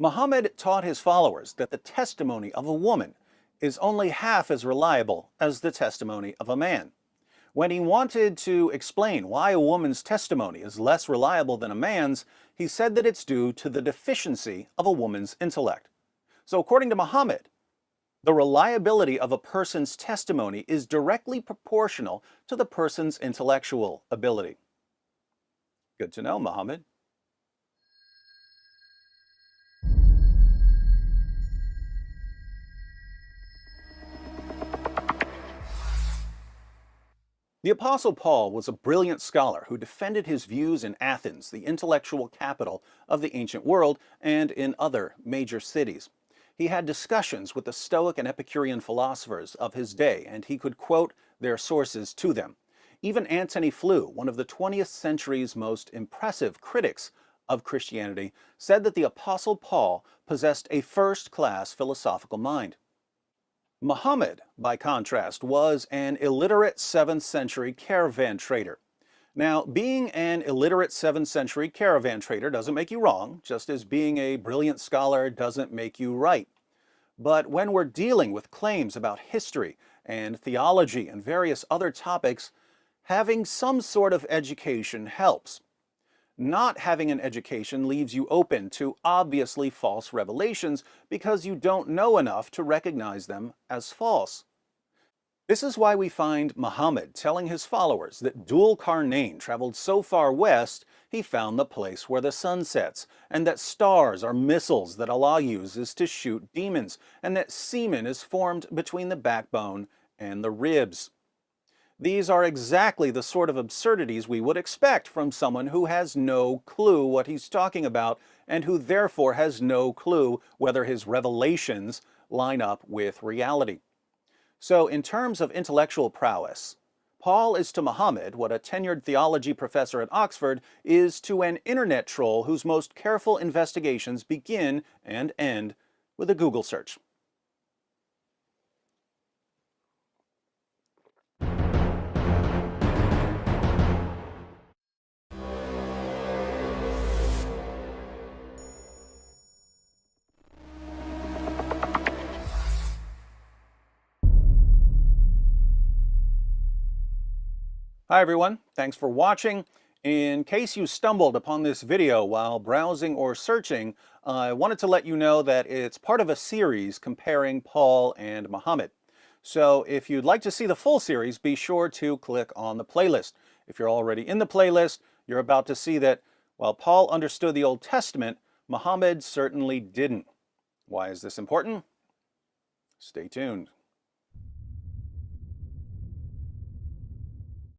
Muhammad taught his followers that the testimony of a woman is only half as reliable as the testimony of a man. When he wanted to explain why a woman's testimony is less reliable than a man's, he said that it's due to the deficiency of a woman's intellect. So according to Muhammad, the reliability of a person's testimony is directly proportional to the person's intellectual ability. Good to know, Muhammad. The Apostle Paul was a brilliant scholar who defended his views in Athens, the intellectual capital of the ancient world, and in other major cities. He had discussions with the Stoic and Epicurean philosophers of his day, and he could quote their sources to them. Even Antony Flew, one of the 20th century's most impressive critics of Christianity, said that the Apostle Paul possessed a first-class philosophical mind. Muhammad, by contrast, was an illiterate 7th century caravan trader. Now, being an illiterate 7th century caravan trader doesn't make you wrong, just as being a brilliant scholar doesn't make you right. But when we're dealing with claims about history and theology and various other topics, having some sort of education helps. Not having an education leaves you open to obviously false revelations because you don't know enough to recognize them as false. This is why we find Muhammad telling his followers that Dul-Qarnayn traveled so far west he found the place where the sun sets, and that stars are missiles that Allah uses to shoot demons, and that semen is formed between the backbone and the ribs. These are exactly the sort of absurdities we would expect from someone who has no clue what he's talking about and who therefore has no clue whether his revelations line up with reality. So in terms of intellectual prowess, Paul is to Muhammad what a tenured theology professor at Oxford is to an internet troll whose most careful investigations begin and end with a Google search. Hi everyone, thanks for watching. In case you stumbled upon this video while browsing or searching, I wanted to let you know that it's part of a series comparing Paul and Muhammad. So if you'd like to see the full series, be sure to click on the playlist. If you're already in the playlist, you're about to see that while Paul understood the Old Testament, Muhammad certainly didn't. Why is this important? Stay tuned.